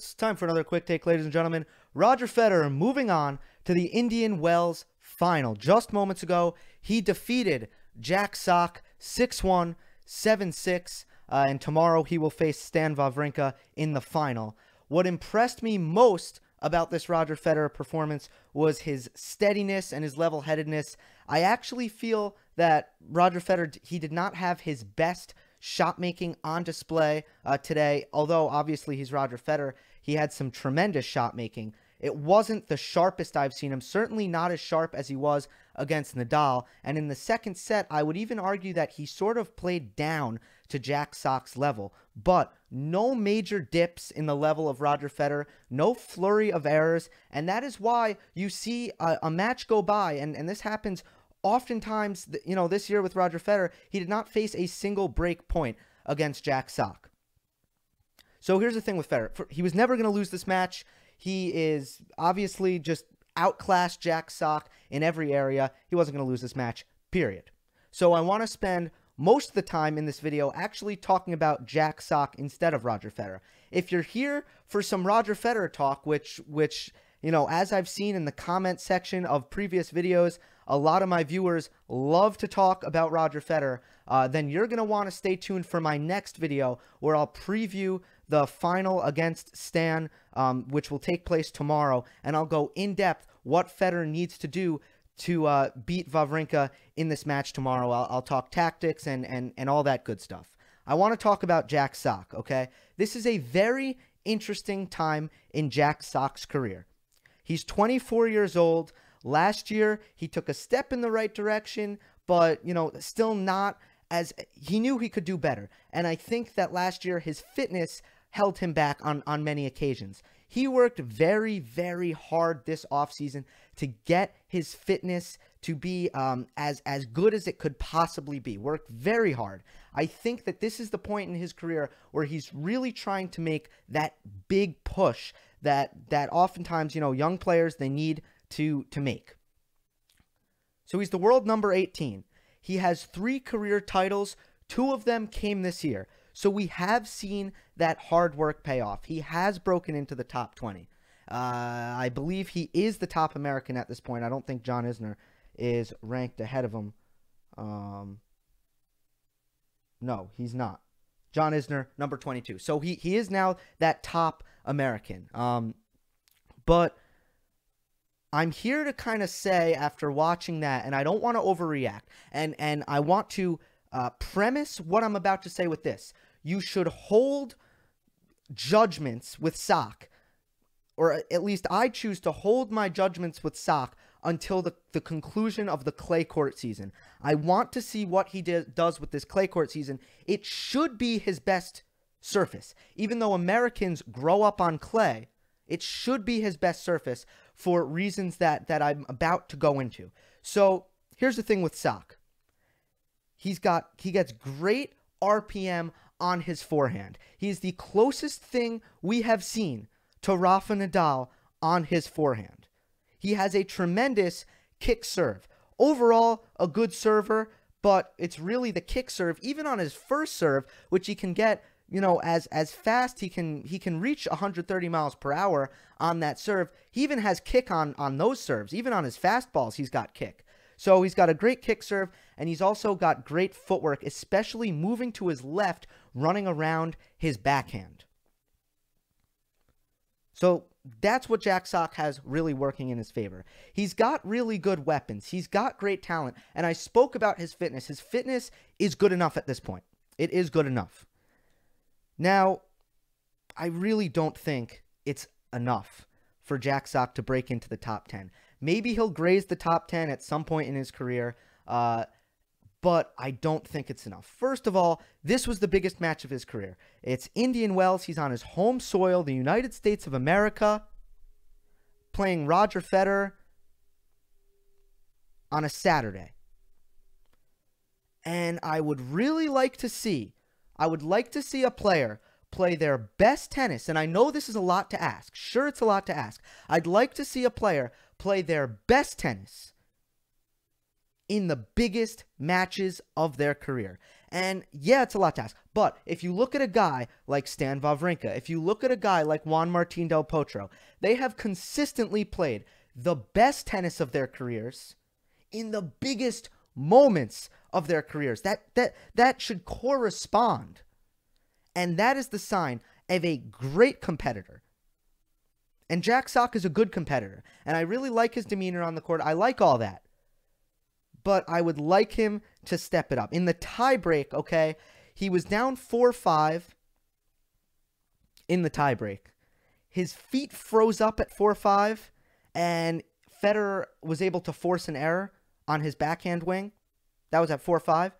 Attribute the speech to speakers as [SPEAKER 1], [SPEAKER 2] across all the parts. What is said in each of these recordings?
[SPEAKER 1] It's time for another quick take, ladies and gentlemen. Roger Federer moving on to the Indian Wells final. Just moments ago, he defeated Jack Sock 6-1, 7-6, and tomorrow he will face Stan Wawrinka in the final. What impressed me most about this Roger Federer performance was his steadiness and his level-headedness. I actually feel that Roger Federer, he did not have his best shot making on display today, although obviously he's Roger Federer. He had some tremendous shot making. It wasn't the sharpest I've seen him, certainly not as sharp as he was against Nadal. And in the second set, I would even argue that he sort of played down to Jack Sock's level. But no major dips in the level of Roger Federer, no flurry of errors, and that is why you see a match go by, and this happens oftentimes. You know, this year with Roger Federer, he did not face a single break point against Jack Sock. So here's the thing with Federer. He was never going to lose this match. He is obviously just outclassed Jack Sock in every area. He wasn't going to lose this match, period. So I want to spend most of the time in this video actually talking about Jack Sock instead of Roger Federer. If you're here for some Roger Federer talk, which you know, as I've seen in the comment section of previous videos, a lot of my viewers love to talk about Roger Federer, then you're going to want to stay tuned for my next video where I'll preview the final against Stan, which will take place tomorrow, and I'll go in depth what Federer needs to do to beat Wawrinka in this match tomorrow. I'll talk tactics and all that good stuff. I want to talk about Jack Sock, okay? This is a very interesting time in Jack Sock's career. He's 24 years old. Last year, he took a step in the right direction, but, you know, still not as he knew he could do better. And I think that last year, his fitness held him back on many occasions. He worked very, very hard this offseason to get his fitness to be as good as it could possibly be. Worked very hard. I think that this is the point in his career where he's really trying to make that big push that oftentimes, you know, young players, they need to make. So he's the world number 18. He has 3 career titles. 2 of them came this year. So we have seen that hard work pay off. He has broken into the top 20. I believe he is the top American at this point. I don't think John Isner is ranked ahead of him. No, he's not. John Isner, number 22. So he is now that top American. But I'm here to kind of say, after watching that, and I don't want to overreact, and I want to premise what I'm about to say with this. You should hold judgments with Sock, or at least I choose to hold my judgments with Sock until the conclusion of the clay court season. I want to see what he does with this clay court season. It should be his best surface. Even though Americans grow up on clay, it should be his best surface for reasons that I'm about to go into. So here's the thing with Sock. He gets great RPM on his forehand. He's the closest thing we have seen to Rafa Nadal on his forehand. He has a tremendous kick serve. Overall, a good server, but it's really the kick serve, even on his first serve, which he can get, you know, as fast. He can reach 130 miles per hour on that serve. He even has kick on those serves. Even on his fastballs, he's got kick. So he's got a great kick serve, and he's also got great footwork, especially moving to his left, running around his backhand. So that's what Jack Sock has really working in his favor. He's got really good weapons. He's got great talent, and I spoke about his fitness. His fitness is good enough at this point. It is good enough. Now, I really don't think it's enough for Jack Sock to break into the top 10. Maybe he'll graze the top 10 at some point in his career, but I don't think it's enough. First of all, this was the biggest match of his career. It's Indian Wells. He's on his home soil, the United States of America, playing Roger Federer on a Saturday. And I would really like to see, a player play their best tennis, and I know this is a lot to ask. Sure, it's a lot to ask. I'd like to see a player play their best tennis in the biggest matches of their career. And yeah, it's a lot to ask. But if you look at a guy like Stan Wawrinka, if you look at a guy like Juan Martín del Potro, they have consistently played the best tennis of their careers in the biggest moments of their careers. That should correspond. And that is the sign of a great competitor. And Jack Sock is a good competitor. And I really like his demeanor on the court. I like all that. But I would like him to step it up. In the tiebreak, okay, he was down 4-5 in the tiebreak. His feet froze up at 4-5, and Federer was able to force an error on his backhand wing. That was at 4-5.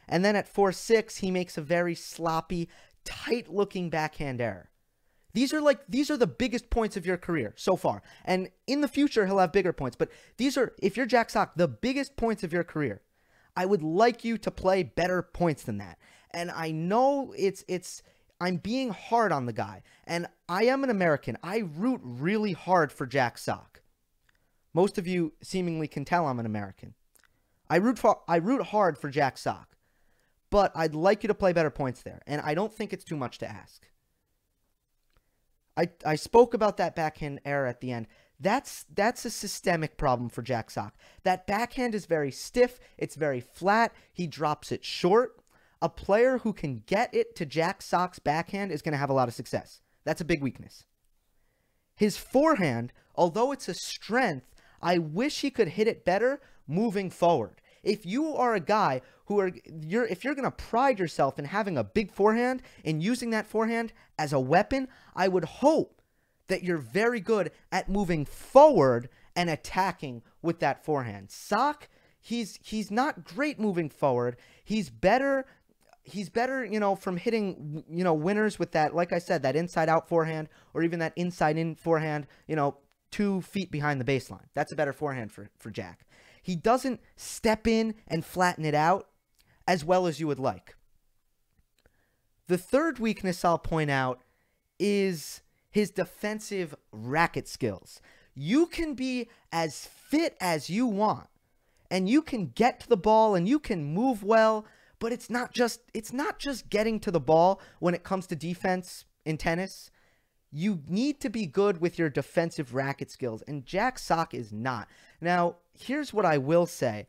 [SPEAKER 1] And then at 4-6, he makes a very sloppy, tight-looking backhand error. These are the biggest points of your career so far. And in the future, he'll have bigger points. But these are, if you're Jack Sock, the biggest points of your career. I would like you to play better points than that. And I know I'm being hard on the guy. And I am an American. I root really hard for Jack Sock. Most of you seemingly can tell I'm an American. I root hard for Jack Sock. But I'd like you to play better points there. And I don't think it's too much to ask. I spoke about that backhand error at the end. That's a systemic problem for Jack Sock. That backhand is very stiff. It's very flat. He drops it short. A player who can get it to Jack Sock's backhand is going to have a lot of success. That's a big weakness. His forehand, although it's a strength, I wish he could hit it better moving forward. If you are a guy if you're going to pride yourself in having a big forehand and using that forehand as a weapon, I would hope that you're very good at moving forward and attacking with that forehand. Sock, he's not great moving forward. He's better, from hitting, winners with that, like I said, that inside-out forehand or even that inside-in forehand, 2 feet behind the baseline. That's a better forehand for Jack. He doesn't step in and flatten it out as well as you would like. The third weakness I'll point out is his defensive racket skills. You can be as fit as you want, and you can get to the ball and you can move well, but it's not just getting to the ball when it comes to defense in tennis. You need to be good with your defensive racket skills, and Jack Sock is not. Now, here's what I will say.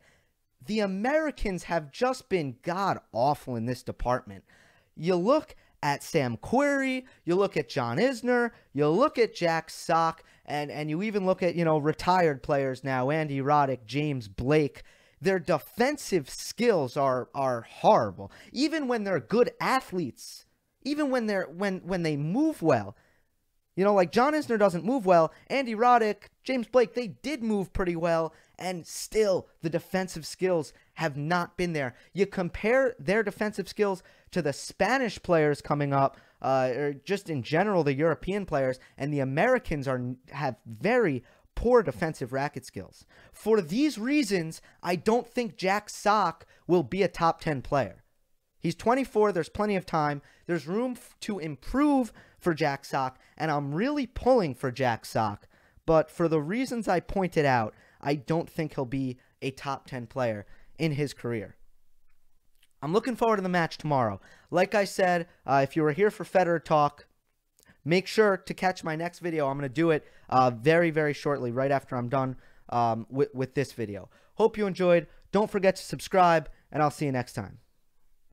[SPEAKER 1] The Americans have just been god-awful in this department. You look at Sam Querrey, you look at John Isner, you look at Jack Sock, and you even look at, retired players now, Andy Roddick, James Blake. Their defensive skills are horrible. Even when they're good athletes, even when they move well, like John Isner doesn't move well. Andy Roddick, James Blake, they did move pretty well, and still the defensive skills have not been there. You compare their defensive skills to the Spanish players coming up, or just in general the European players, and the Americans have very poor defensive racket skills. For these reasons, I don't think Jack Sock will be a top 10 player. He's 24. There's plenty of time. There's room to improve for Jack Sock, and I'm really pulling for Jack Sock. But for the reasons I pointed out, I don't think he'll be a top 10 player in his career. I'm looking forward to the match tomorrow. Like I said, if you were here for Federer talk, make sure to catch my next video. I'm going to do it very, very shortly, right after I'm done with this video. Hope you enjoyed. Don't forget to subscribe, and I'll see you next time.